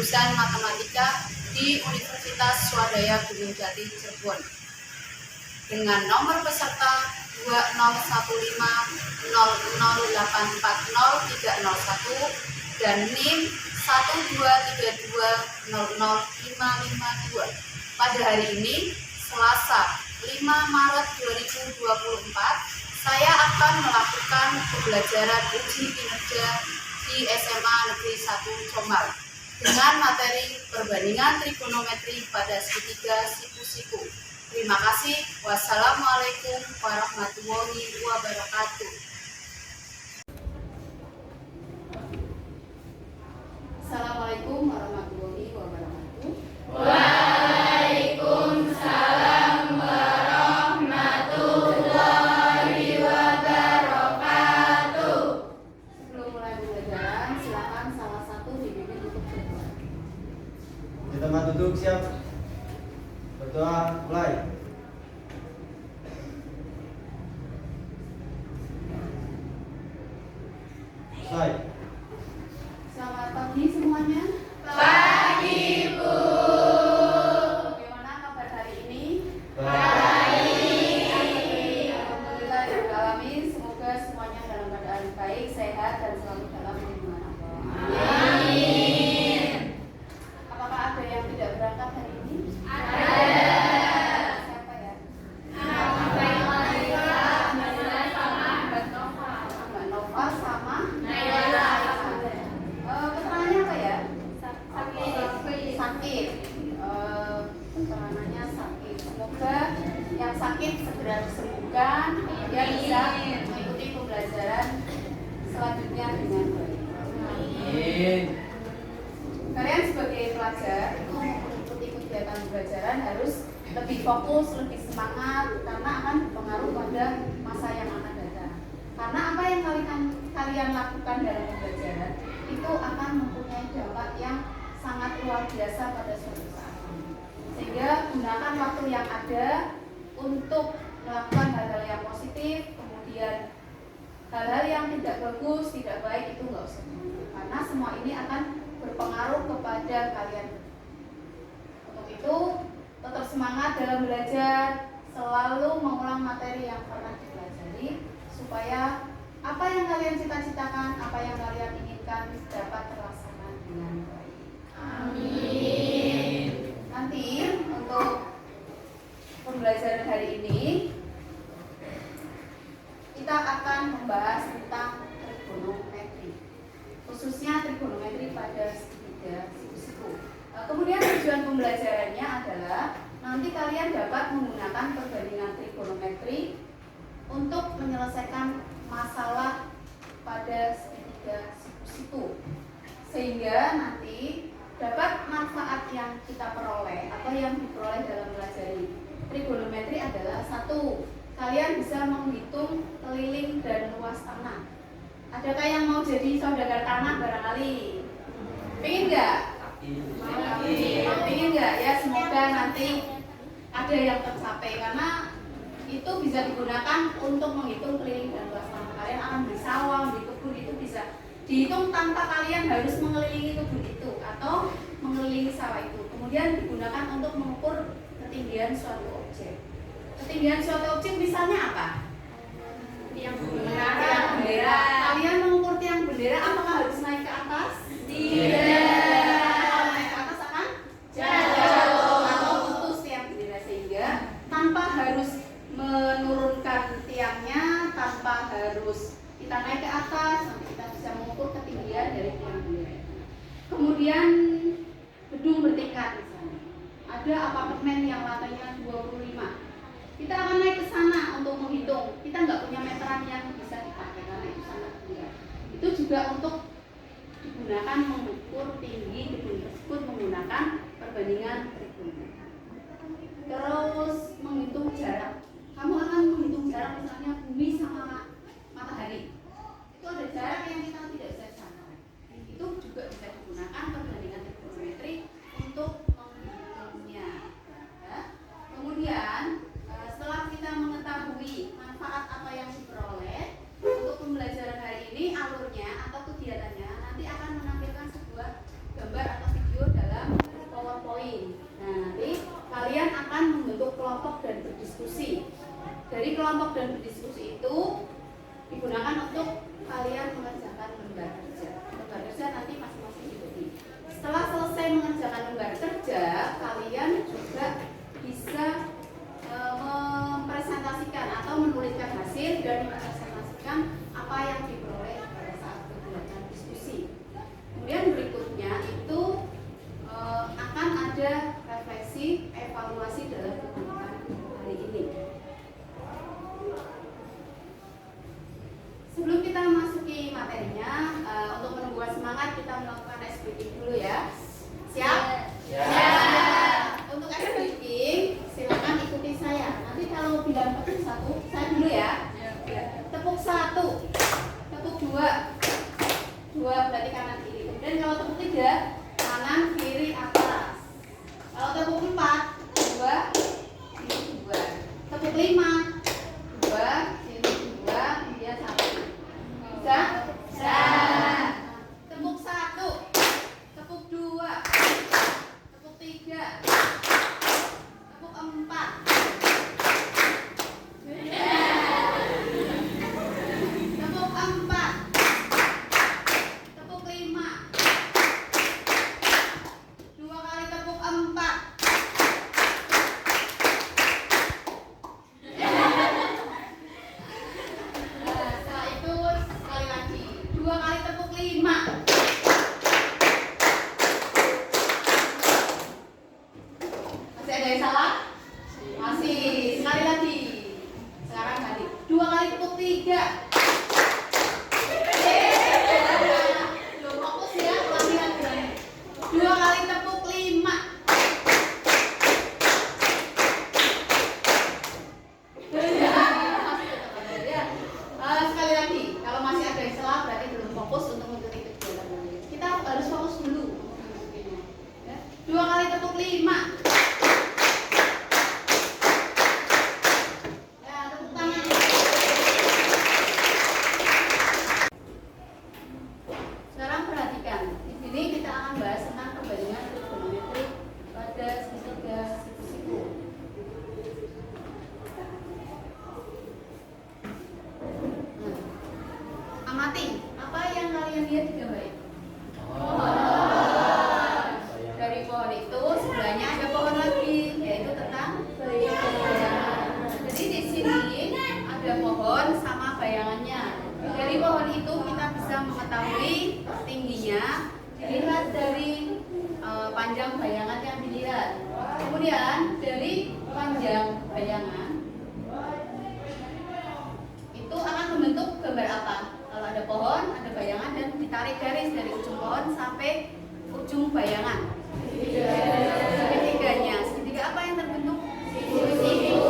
jurusan Matematika di Universitas Swadaya Gunung Jati, Cirebon. Dengan nomor peserta 201500840301 dan NIM 123200552. Pada hari ini, Selasa 5 Maret 2024, saya akan melakukan pembelajaran uji kinerja di SMA Negeri 1 Comal dengan materi perbandingan trigonometri pada segitiga siku-siku. Terima kasih. Wassalamualaikum warahmatullahi wabarakatuh. Assalamualaikum warahmatullahi wabarakatuh. Waalaikumsalam warahmatullahi wabarakatuh. Sebelum mulai pembelajaran, silakan salah satu dibimbing untuk berdoa. Di tempat duduk siap. Berdoa mulai. Selesai. Selamat pagi semuanya. Pagi, Bu. Bagaimana kabar hari ini? Baik. Alhamdulillah ya Rabbil alamin. Semoga semuanya dalam keadaan baik, sehat dan selalu dalam lindungan Allah. Amin. Apakah ada yang tidak berangkat hari ini? Ada. Siapa ya? Mbak Nova sama Naila. keterangannya apa ya? Sakit. Keterangannya sakit. Semoga yang sakit segera disembuhkan, kemudian bisa mengikuti pembelajaran selanjutnya dengan baik. Amin. Kalian sebagai pelajar itu mengikuti kegiatan pembelajaran harus lebih fokus, lebih semangat karena akan berpengaruh pada masa yang akan datang. Karena apa yang kalian lakukan dalam pembelajaran itu akan mempunyai dampak yang sangat luar biasa pada suatu saat. Sehingga gunakan waktu yang ada untuk melakukan hal-hal yang positif, kemudian hal-hal yang tidak bagus, tidak baik itu nggak usah. Karena semua ini akan berpengaruh kepada kalian. Untuk itu, tetap semangat dalam belajar, selalu mengulang materi yang pernah dipelajari, supaya apa yang kalian cita-citakan, apa yang kalian inginkan dapat terlaksana dengan baik. Amin. Nanti untuk pembelajaran hari ini kita akan membahas tentang trigonometri, khususnya trigonometri pada segitiga siku-siku. Kemudian tujuan pembelajarannya adalah nanti kalian dapat menggunakan perbandingan trigonometri untuk menyelesaikan masalah pada segitiga siku-siku, sehingga nanti dapat manfaat yang kita peroleh atau yang diperoleh dalam belajar trigonometri adalah satu, kalian bisa menghitung keliling dan luas tanah. Adakah yang mau jadi saudagar tanah barangkali? Pengen nggak? Pengen nggak ya? Semoga nanti ada yang tercapai karena itu bisa digunakan untuk menghitung keliling dan luas tanah. Kalian akan beli sawah, beli kebun, itu bisa dihitung tanpa kalian harus mengelilingi kebun itu atau mengelilingi sawah itu. Kemudian digunakan untuk mengukur ketinggian suatu objek. Ketinggian suatu objek misalnya apa? Tiang bendera. Kalian mengukur tiang bendera apakah harus naik ke atas? Tidak. Kalau naik ke atas akan Jatuh. atau putus tiang bendera, sehingga tanpa harus menurunkan tiangnya, tanpa harus kita naik ke atas, nanti kita bisa mengukur ketinggian dari tiang bendera. Kemudian gedung bertingkat misalnya. Ada apartemen yang lantainya 25. Kita akan naik ke sana untuk menghitung. Kita nggak punya meteran yang bisa dipakai karena itu sangat berat. Itu juga untuk digunakan mengukur tinggi gedung tersebut menggunakan perbandingan trigonometri. Terus menghitung jarak. Kamu akan menghitung jarak misalnya bumi sama matahari. Itu ada jarak yang kita tidak bisa capai. Itu juga bisa digunakan perbandingan trigonometri untuk menghitungnya. Ya. dari kelompok dan berdiskusi itu digunakan untuk kalian mengerjakan lembar kerja. Lembar kerja nanti masing-masing ikuti. Setelah selesai mengerjakan lembar kerja, kalian juga bisa mempresentasikan atau menuliskan hasil dan mempresentasikan apa yang diperoleh pada saat kegiatan diskusi. Kemudian berikutnya itu akan ada refleksi evaluasi dalam kegiatan hari ini. Sebelum kita masuki materinya, untuk membuat semangat kita melakukan ice breaking dulu ya. Siap? Ya. Untuk ice breaking, silakan ikuti saya. Nanti kalau bilang tepuk satu, saya dulu ya. Tepuk satu, tepuk dua, berarti kanan kiri. Kemudian kalau tepuk tiga, kanan kiri atas. Kalau tepuk empat, dua, ini dua. Tepuk lima, dua, ini dua, kemudian satu. Bisa? Bisa. Tepuk satu, tepuk dua, tepuk tiga, tepuk empat. Tepuk empat, tepuk lima, dua kali tepuk empat. Nah, setelah itu sekali lagi, dua kali tepuk lima. Masih ada yang salah? Masih. Sekali lagi. Sekarang balik. Dua kali tepuk tiga. Belum fokus ya, latihan gue. Dua kali tepuk lima. Sekali lagi, kalau masih ada yang salah berarti belum fokus untuk mengikuti kegiatan ini. Kita harus fokus dulu untuk mengikutinya. Ya. Dua kali tepuk lima. Ya, tepuk tangan. Sekarang perhatikan, di sini kita akan bahas tentang perbandingan trigonometri pada segitiga siku-siku. Amati, apa yang kalian lihat di gambar itu? Dari pohon itu sebelahnya ada pohon lagi, yaitu tentang bayangan. Jadi di sini ada pohon sama bayangannya. Dari pohon itu kita bisa mengetahui tingginya dilihat dari panjang bayangan yang dilihat. Kemudian dari panjang bayangan itu akan membentuk gambar apa? Kalau ada pohon, ada bayangan dan ditarik garis dari ujung pohon sampai ujung bayangan. Segitiganya. Segitiga apa yang terbentuk? Siku-siku.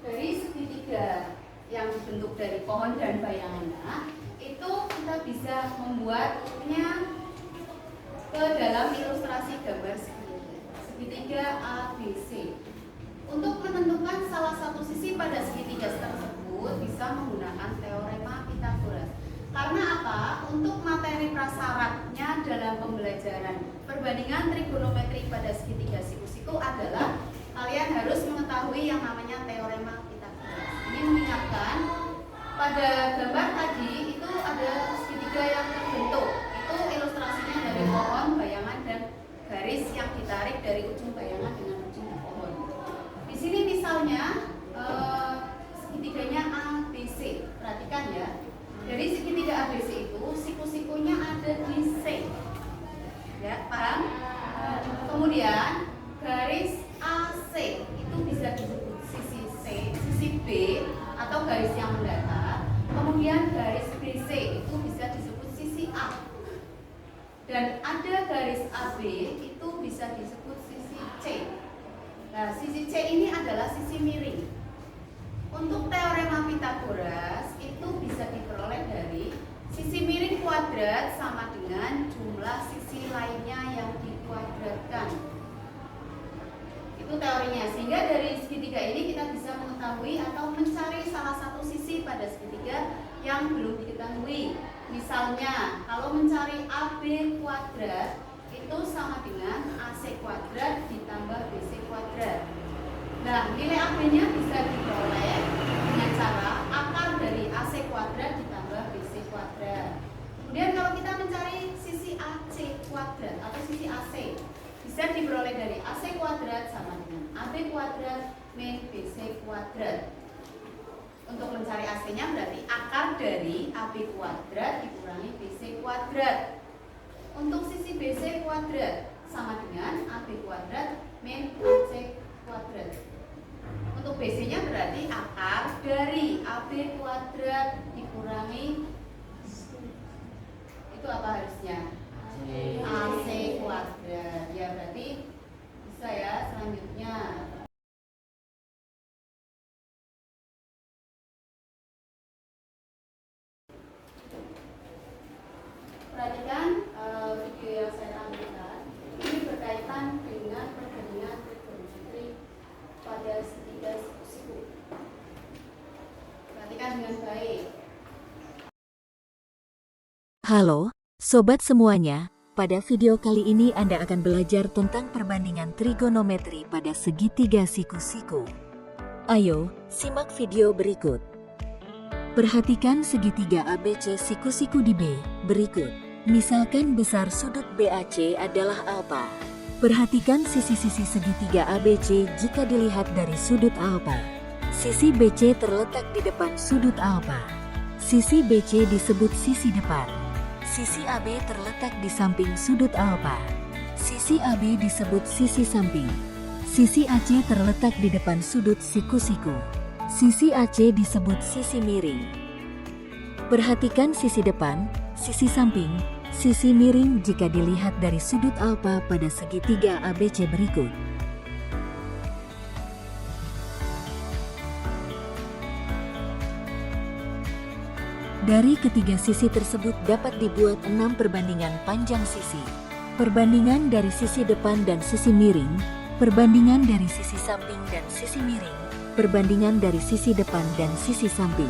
Dari segitiga yang dibentuk dari pohon dan bayangannya itu kita bisa membuatnya ke dalam ilustrasi gambar segitiga ABC. Untuk menentukan salah satu sisi pada segitiga tersebut bisa menggunakan teorema Pythagoras. Karena apa? Untuk materi prasyaratnya dalam pembelajaran perbandingan trigonometri pada segitiga siku-siku adalah kalian harus mengetahui yang namanya teorema Pythagoras. Ini mengingatkan pada gambar tadi itu ada segitiga yang terbentuk. Itu ilustrasinya dari pohon, bayangan dan garis yang ditarik dari ujung bayangan dengan ujung pohon. Di sini misalnya segitiganya ABC. Perhatikan ya. Dari segitiga ABC itu siku-sikunya ada di C. Ya, paham? Kemudian garis AC itu bisa disebut sisi C, sisi B atau garis yang mendatar. Kemudian garis BC itu bisa disebut sisi A. Dan ada garis AB itu bisa disebut sisi C. Nah, sisi C ini adalah sisi miring. Untuk teorema Pythagoras itu bisa diperoleh dari sisi miring kuadrat kuadrat sama dengan jumlah sisi lainnya yang dikuadratkan. Itu teorinya. Sehingga dari segitiga ini kita bisa mengetahui atau mencari salah satu sisi pada segitiga yang belum diketahui. Misalnya, kalau mencari AB kuadrat itu sama dengan AC kuadrat ditambah BC kuadrat. Nah, nilai AB-nya bisa diperoleh dengan cara akar dari AC kuadrat ditambah BC kuadrat. Kemudian kalau kita mencari sisi AC kuadrat atau sisi AC, bisa diperoleh dari AC kuadrat sama dengan AB kuadrat min BC kuadrat. Untuk mencari AC-nya berarti akar dari AB kuadrat dikurangi BC kuadrat. Untuk sisi BC kuadrat sama dengan AB kuadrat min AC kuadrat. Untuk BC-nya berarti akar dari AB kuadrat dikurangi itu apa harusnya? AC kuadrat. Ya berarti bisa ya selanjutnya. Perhatikan video yang saya tampilkan. Ini berkaitan dengan perbandingan trigonometri pada segitiga siku. Perhatikan dengan baik. Halo, sobat semuanya. Pada video kali ini Anda akan belajar tentang perbandingan trigonometri pada segitiga siku-siku. Ayo, simak video berikut. Perhatikan segitiga ABC siku-siku di B berikut. Misalkan besar sudut BAC adalah alfa. Perhatikan sisi-sisi segitiga ABC jika dilihat dari sudut alfa. Sisi BC terletak di depan sudut alfa. Sisi BC disebut sisi depan. Sisi AB terletak di samping sudut alfa. Sisi AB disebut sisi samping. Sisi AC terletak di depan sudut siku-siku. Sisi AC disebut sisi miring. Perhatikan sisi depan, sisi samping, sisi miring jika dilihat dari sudut alfa pada segitiga ABC berikut. Dari ketiga sisi tersebut dapat dibuat 6 perbandingan panjang sisi. Perbandingan dari sisi depan dan sisi miring, perbandingan dari sisi samping dan sisi miring, perbandingan dari sisi depan dan sisi samping.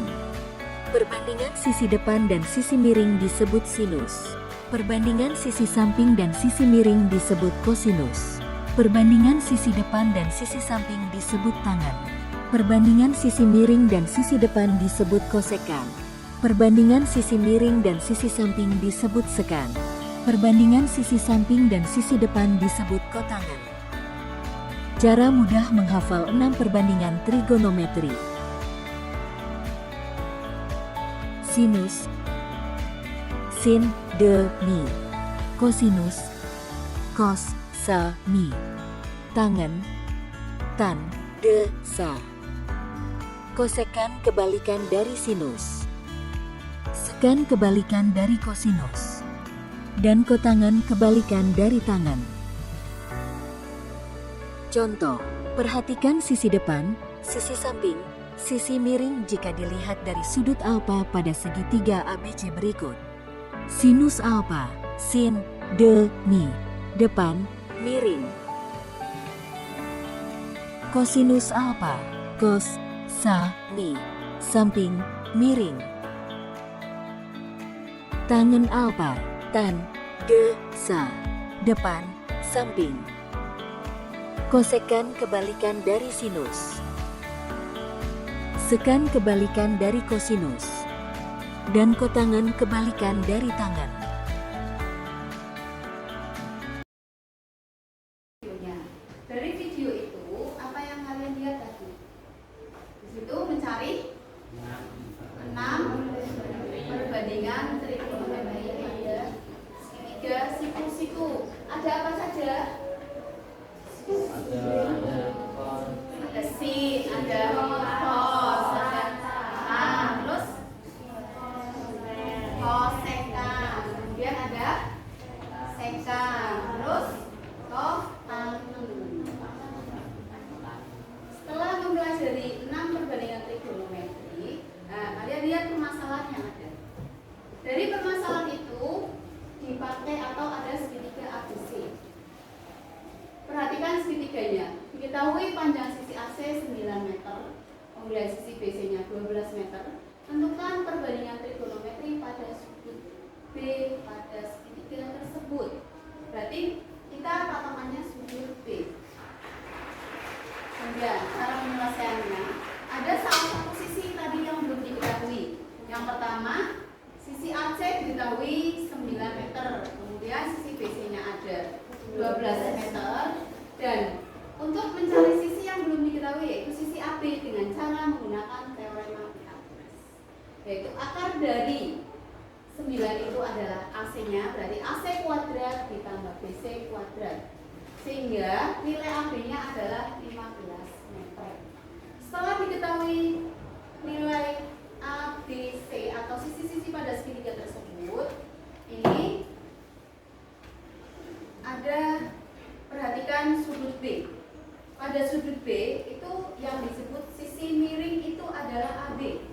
Perbandingan sisi depan dan sisi miring disebut sinus. Perbandingan sisi samping dan sisi miring disebut kosinus. Perbandingan sisi depan dan sisi samping disebut tangen. Perbandingan sisi miring dan sisi depan disebut kosekan. Perbandingan sisi miring dan sisi samping disebut sekan. Perbandingan sisi samping dan sisi depan disebut kotangan. Cara mudah menghafal 6 perbandingan trigonometri. Sinus, sin, de, mi. Kosinus, kos, sa, mi. Tangen, tan, de, sa. Kosekan kebalikan dari sinus. Sekan kebalikan dari kosinus. Dan kotangan kebalikan dari tangen. Contoh, perhatikan sisi depan, sisi samping, sisi miring jika dilihat dari sudut alfa pada segitiga ABC berikut. Sinus alfa, sin, de, mi. Depan, miring. Kosinus alfa, kos, sa, mi. Samping, miring. Tangen alfa, tan, de, sa. Depan, samping. Kosekan kebalikan dari sinus. Sekan kebalikan dari kosinus. Dan kotangan kebalikan dari tangen. Dari video itu, apa yang kalian lihat tadi? Di situ mencari 6 perbandingan trigonometri pada segitiga siku-siku. Ada apa saja? Ada sin, ada cos, ada tan, terus kosekan. pada segitiga tersebut. Berarti kita patokannya sudut B. Kemudian cara penyelesaiannya, ada salah satu sisi tadi yang belum diketahui. Yang pertama, sisi AC diketahui 9 meter, kemudian sisi BC-nya ada 12 meter, dan untuk mencari sisi yang belum diketahui yaitu sisi AB dengan cara menggunakan teorema Pythagoras, yaitu akar dari 9 itu adalah AC-nya, berarti AC kuadrat ditambah BC kuadrat, sehingga nilai AB-nya adalah 15 meter. Setelah diketahui nilai A, B, C atau sisi-sisi pada segitiga tersebut, ini ada, perhatikan sudut B. Pada sudut B itu yang disebut sisi miring itu adalah AB.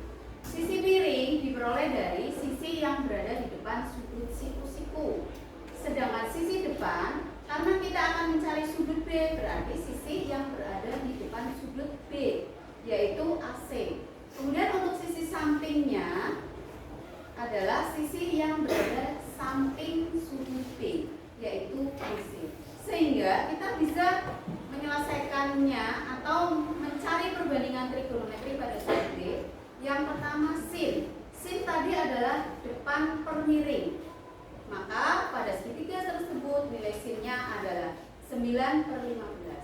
Sisi miring diperoleh dari sisi yang berada di depan sudut siku-siku. Sedangkan sisi depan, karena kita akan mencari sudut B, berarti sisi yang berada di depan sudut B, yaitu AC. Kemudian untuk sisi sampingnya adalah sisi yang berada samping sudut B, yaitu BC. Sehingga kita bisa menyelesaikannya atau mencari perbandingan trigonometri pada sudut B. Yang pertama sin. Sin tadi adalah depan per miring. Maka pada segitiga tersebut nilai sinnya adalah 9/15.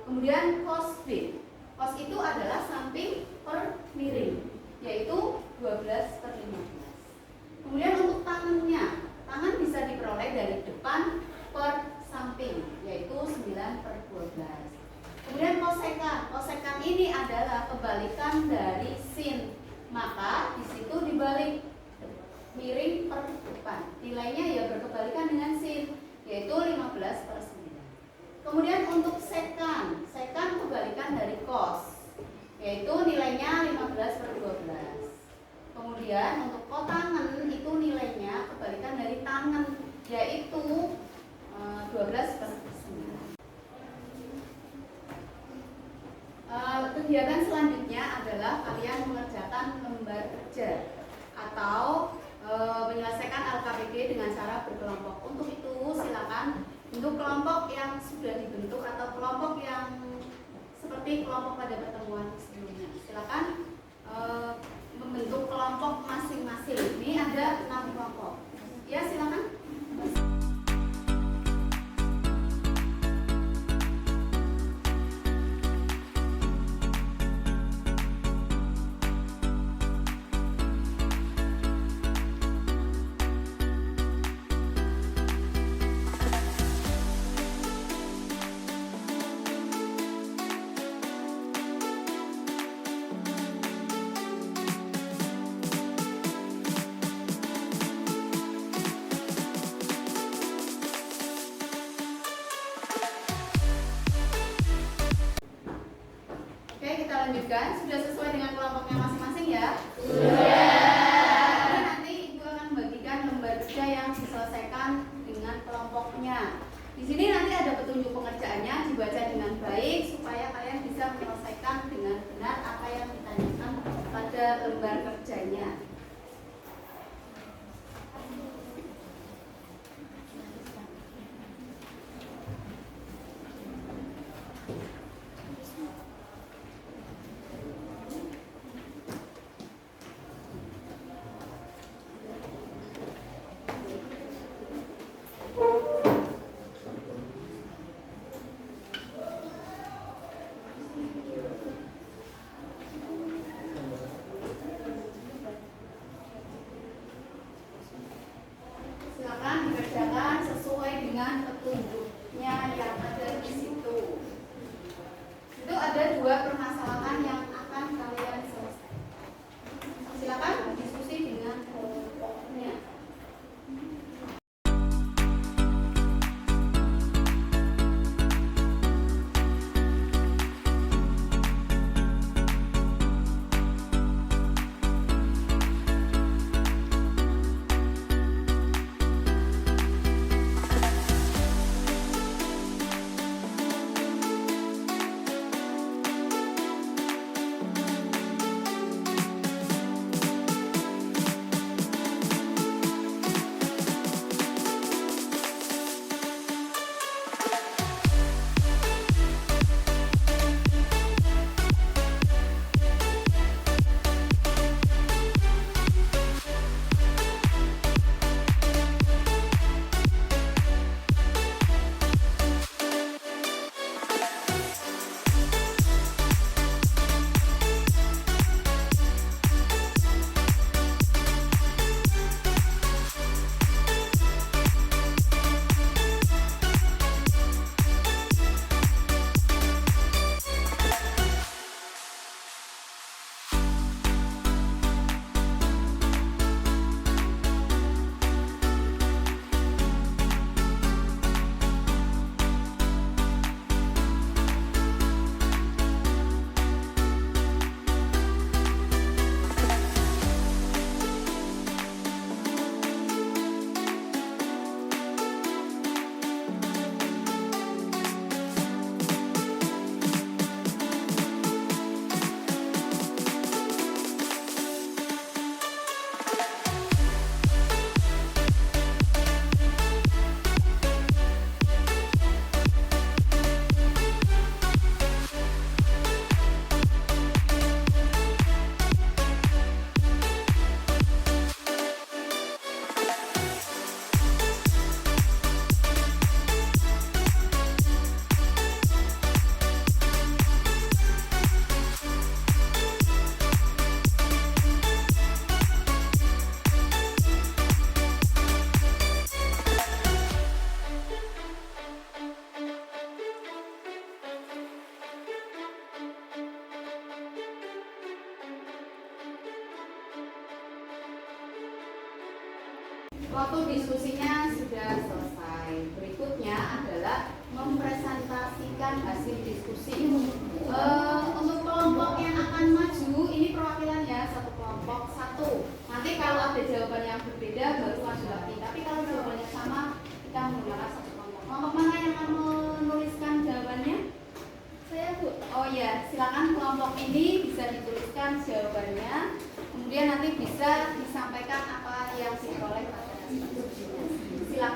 Kemudian cos B. Cos itu adalah samping per miring, yaitu 12/15. Kemudian untuk tangannya, tangan bisa diperoleh dari depan per samping, yaitu 9/12. Kemudian kosekan. Kosekan ini adalah kebalikan dari sin. Maka di situ dibalik miring per depan. Nilainya ya berkebalikan dengan sin, yaitu 15/9. Kemudian untuk sekan. Sekan kebalikan dari cos, yaitu nilainya 15/12. Kemudian untuk kotangan itu nilainya kebalikan dari tangan, yaitu 12/9. Kegiatan selanjutnya adalah kalian mengerjakan lembar kerja atau menyelesaikan LKPD dengan cara berkelompok. Untuk itu silakan untuk kelompok yang sudah dibentuk atau kelompok yang seperti kelompok pada pertemuan sebelumnya, silakan membentuk kelompok masing-masing. Ini ada 6 kelompok. Ya, silakan. Lanjutkan, sudah sesuai dengan kelompoknya masing-masing ya? Sudah. Nanti Ibu akan membagikan lembar kerja yang diselesaikan dengan kelompoknya. Di sini nanti ada petunjuk pengerjaannya, dibaca dengan baik supaya kalian bisa menyelesaikan dengan benar apa yang ditanyakan pada lembar kerjanya.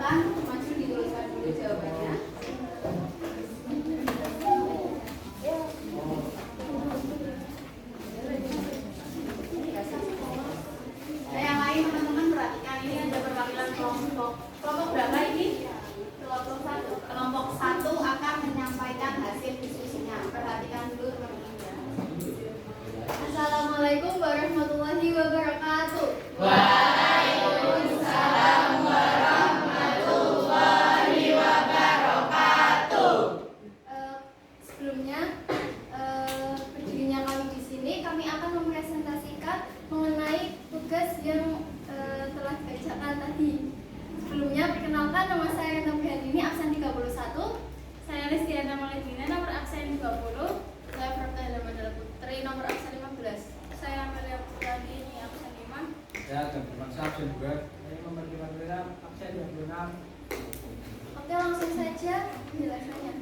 silakan maju dituliskan dulu jawabannya. Nah, yang lain teman-teman perhatikan, ini ada perwakilan kelompok. Kelompok berapa ini? Kelompok 1 akan menyampaikan hasil diskusinya. Perhatikan dulu teman-teman ya. Assalamualaikum warahmatullahi wabarakatuh. Waalaikumsalam warahmatullahi wabarakatuh. Sebelumnya, berdirinya kami di sini, kami akan mempresentasikan mengenai tugas yang telah dibacakan tadi. Sebelumnya, perkenalkan, nama saya Noviandini, absen 31. Saya Listiana Maledina, nomor absen 20. Saya Praktana Mandala Putri, nomor absen 15. Saya Amelia Putradini, absen 5. Ya, jam absen 2. Saya nomor 56, absen 26. Oke, langsung saja penjelasannya.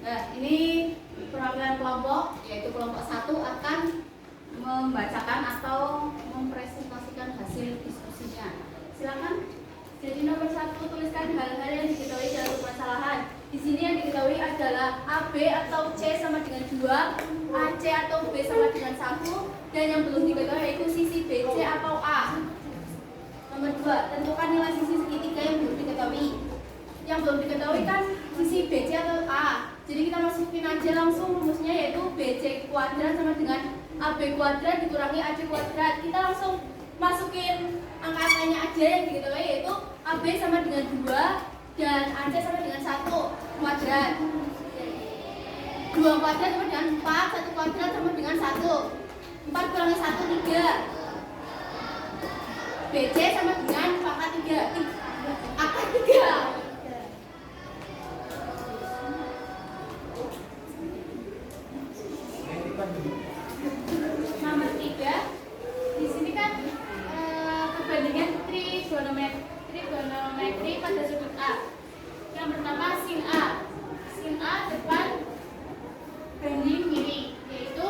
Nah, ini perwakilan kelompok, yaitu kelompok 1 akan membacakan atau mempresentasikan hasil diskusinya. Silakan. Jadi nomor 1, tuliskan hal-hal yang diketahui dalam permasalahan. Di sini yang diketahui adalah AB atau C sama dengan 2, AC atau B sama dengan 1, dan yang belum diketahui yaitu sisi BC atau A. Nomor 2, tentukan nilai sisi segitiga yang belum diketahui. Yang belum diketahui kan sisi BC atau A. Jadi kita masukin aja langsung rumusnya, yaitu BC kuadrat sama dengan AB kuadrat dikurangi AC kuadrat. Kita langsung masukin angka-angkanya aja yang diketahui, yaitu AB sama dengan 2 dan AC sama dengan 1 kuadrat. 2 kuadrat sama dengan 4, 1 kuadrat sama dengan 1. 4 kurangi 1, 3. BC sama dengan pangkat 3. Akar 3. Nomor 3, di sini kan perbandingan trigonometri pada sudut A. Yang pertama sin A. Sin A depan banding miring, yaitu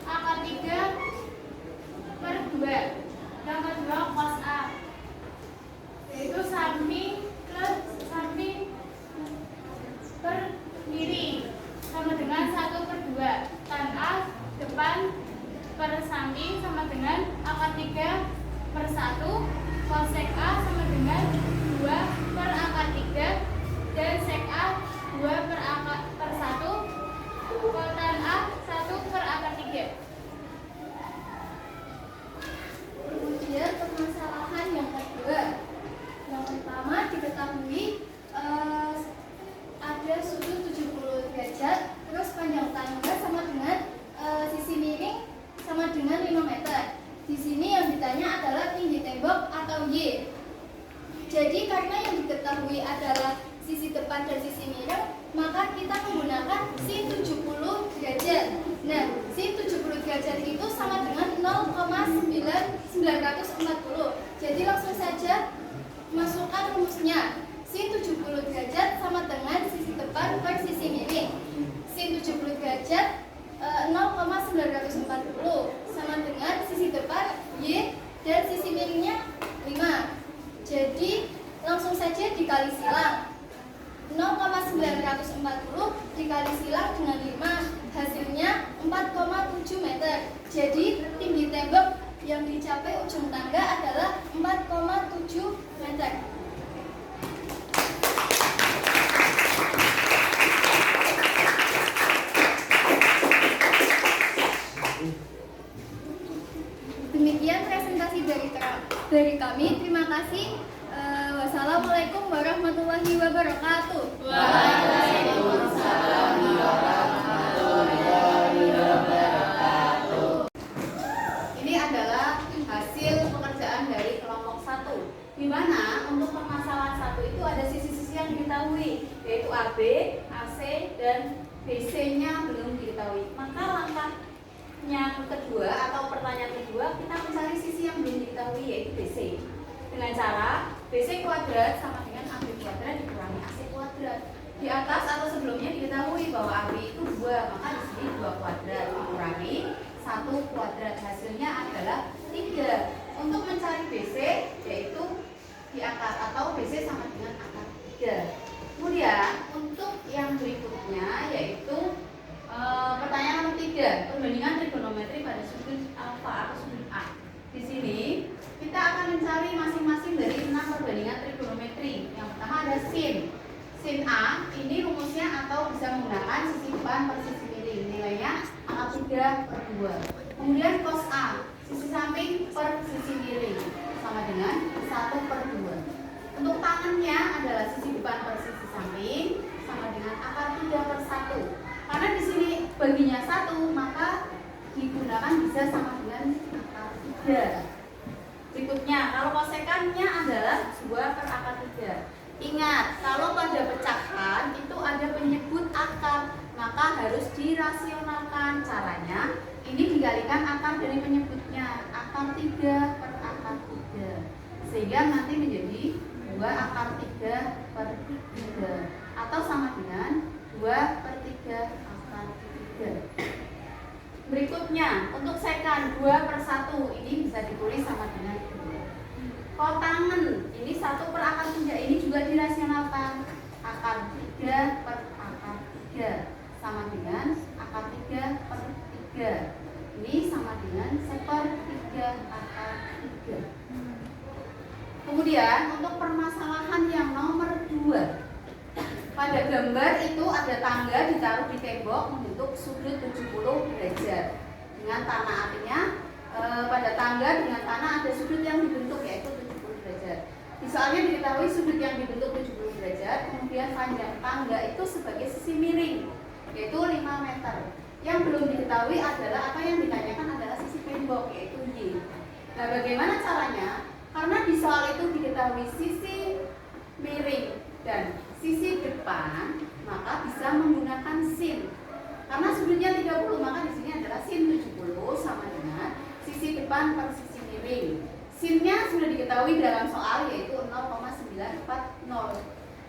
akar 3/2. Yang kedua cos A, yaitu samping ke samping per miring sama dengan 1/2. Tan A depan per samping sama dengan akar 3/1. Cosek A sama dengan 2/akar 3, dan sek A 2/1. Tan A 1/akar 3. Kemudian permasalahan yang kedua. Yang pertama diketahui ada sudut 70 derajat, terus panjang tangga sama dengan sisi miring sama dengan 5 meter. Di sini yang ditanya adalah tinggi tembok atau Y. Jadi karena yang diketahui adalah sisi depan dan sisi miring, maka kita menggunakan sin 70 derajat. Nah, sin 70 derajat itu sama dengan 0,9 940. Jadi langsung saja masukkan rumusnya. Sin 70 derajat sama dengan sisi depan per sisi miring. Sin 70 derajat 0,940 sama dengan sisi depan Y dan sisi miringnya 5. Jadi langsung saja dikali silang. 0,940 dikali silang dengan 5, hasilnya 4,7 meter. Jadi tinggi tembok yang dicapai ujung tangga adalah 4,7 meter. Demikian presentasi dari kami. Terima kasih. Wassalamualaikum warahmatullahi wabarakatuh. Waalaikumsalam warahmatullahi wabarakatuh. Ini adalah hasil pekerjaan dari kelompok 1, di mana untuk permasalahan 1 itu ada sisi-sisi yang diketahui, yaitu AB, AC, dan BC-nya belum diketahui. Maka langkahnya kedua atau pertanyaan kedua, kita mencari sisi yang belum diketahui, yaitu BC. Dengan cara BC kuadrat sama dengan AB kuadrat dikurangi AC kuadrat. Di atas atau sebelumnya diketahui bahwa AB itu 2, maka di sini 2 kuadrat dikurangi 1 kuadrat, hasilnya adalah 3. Untuk mencari BC yaitu di akar atau BC sama dengan akar 3. Kemudian untuk yang berikutnya yaitu pertanyaan nomor 3, perbandingan trigonometri pada sudut alfa atau sudut A. Di sini kita akan mencari masing-masing dari 6 perbandingan trigonometri. Yang pertama ada sin. Sin A ini rumusnya atau bisa menggunakan sisi depan per sisi miring. Nilainya angka 3/2. Kemudian cos A, sisi samping per sisi miring sama dengan 1/2. Untuk tangannya adalah sisi depan per sisi samping sama dengan akar 3/1. Karena di sini baginya 1, maka digunakan bisa sama dengan akar 3. Berikutnya, kalau kosekannya adalah 2/akar 3. Ingat, kalau pada pecahan itu ada penyebut akar, maka harus dirasionalkan. Caranya, ini dikalikan akar dari penyebutnya, akar 3/akar 3. Sehingga nanti menjadi 2/3/3 atau sama dengan 2/3/3. Berikutnya, untuk sekan 2/1 ini bisa ditulis sama dengan 2. Kalau tangan ini 1/akar 3 ini juga dirasionalkan, akar 3/akar 3 sama dengan akar 3/3. Ini sama dengan 1/3/akar 3. Kemudian untuk permasalahan yang nomor 2, pada gambar itu ada tangga ditaruh di tembok membentuk sudut 70 derajat dengan tanah, artinya pada tangga dengan tanah ada sudut yang dibentuk yaitu 70 derajat. Di soalnya diketahui sudut yang dibentuk 70 derajat, kemudian panjang tangga itu sebagai sisi miring yaitu 5 meter. Yang belum diketahui adalah apa yang ditanyakan adalah sisi tembok yaitu Y. Nah, bagaimana caranya? Karena di soal itu diketahui sisi miring dan sisi depan, maka bisa menggunakan sin. Karena sudutnya 30, maka di sini adalah sin 70 sama dengan sisi depan per sisi miring. Sinnya sudah diketahui dalam soal yaitu 0,940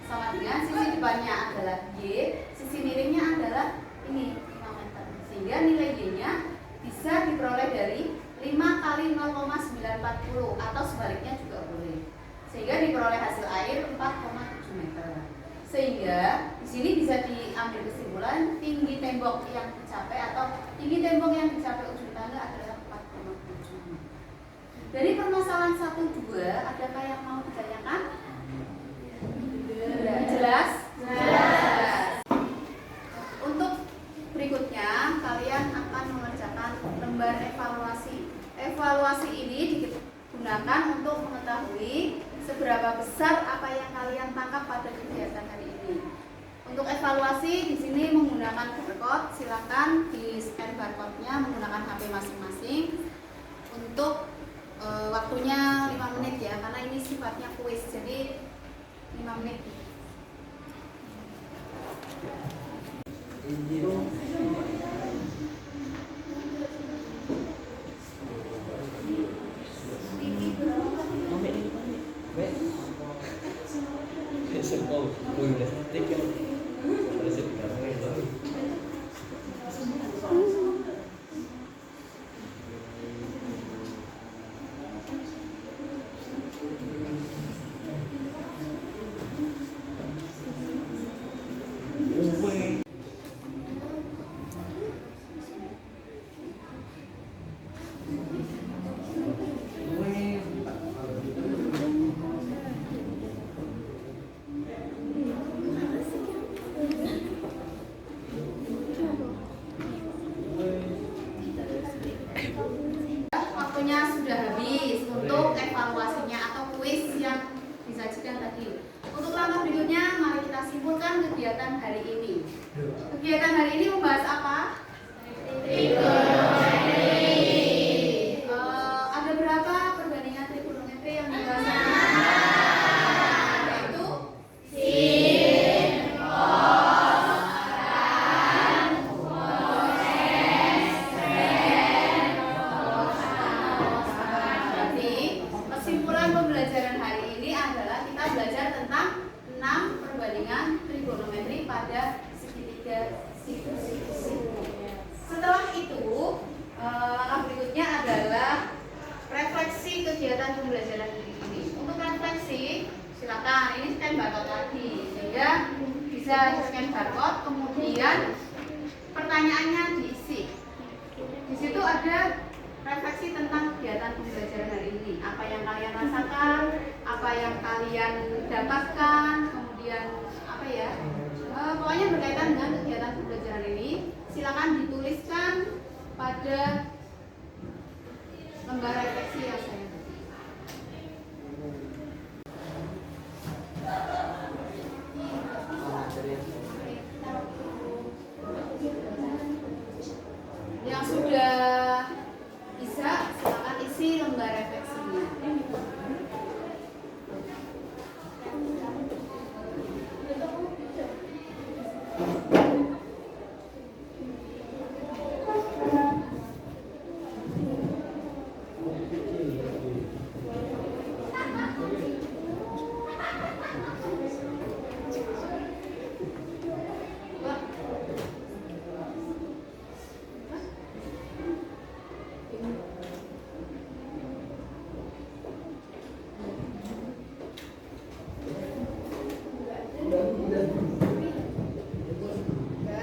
sama dengan sisi depannya adalah Y, sisi miringnya adalah ini 5 meter. Sehingga nilai Y-nya bisa diperoleh dari 5 kali 0,940 atau sebaliknya juga boleh. Sehingga diperoleh hasil air 4,7 meter. Sehingga di sini bisa diambil kesimpulan tinggi tembok yang dicapai atau tinggi tembok yang dicapai ujung tangga adalah 4,7. Dari permasalahan 1-2, adakah yang mau ditanyakan? Jelas? Jelas. Untuk berikutnya kalian akan mengerjakan lembar evaluasi. Evaluasi ini digunakan untuk mengetahui seberapa besar apa yang kalian tangkap pada kegiatan hari ini. Untuk evaluasi di sini menggunakan barcode, silakan di scan barcode-nya menggunakan HP masing-masing. Untuk waktunya 5 menit ya, karena ini sifatnya kuis, jadi 5 menit. Waktunya sudah habis untuk evaluasinya atau kuis yang disajikan tadi. Untuk langkah berikutnya, mari kita simpulkan kegiatan hari ini. Kegiatan hari ini membahas apa? Ada berapa perbandingan trigonometri yang dibahas? Yaitu kesimpulan pembelajaran hari ini adalah kita belajar tentang 6 perbandingan trigonometri pada segitiga siku-siku. Setelah itu, langkah berikutnya adalah refleksi kegiatan pembelajaran ini. Untuk refleksi, silakan ini scan barcode lagi, sehingga bisa scan barcode, kemudian pertanyaannya diisi. Di situ ada refleksi tentang kegiatan pembelajaran hari ini. Apa yang kalian rasakan, apa yang kalian dapatkan, kemudian apa ya? Pokoknya berkaitan dengan kegiatan pembelajaran ini, silakan dituliskan pada lembar refleksi yang saya beri. Yang sudah bisa, silakan isi lembar refleksinya.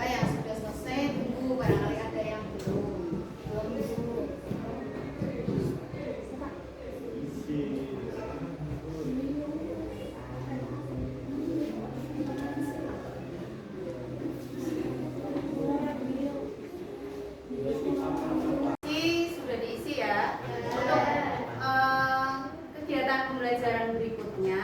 Yang sudah selesai tunggu, barangkali ada yang belum dulu. Sudah diisi ya. Untuk kegiatan pembelajaran berikutnya,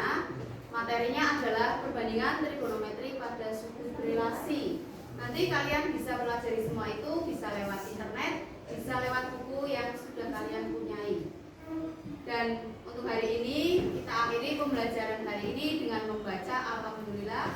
materinya adalah perbandingan trigonometri pada suku relasi. Nanti kalian bisa pelajari semua itu, bisa lewat internet, bisa lewat buku yang sudah kalian punyai. Dan untuk hari ini, kita akhiri pembelajaran hari ini dengan membaca Alhamdulillah.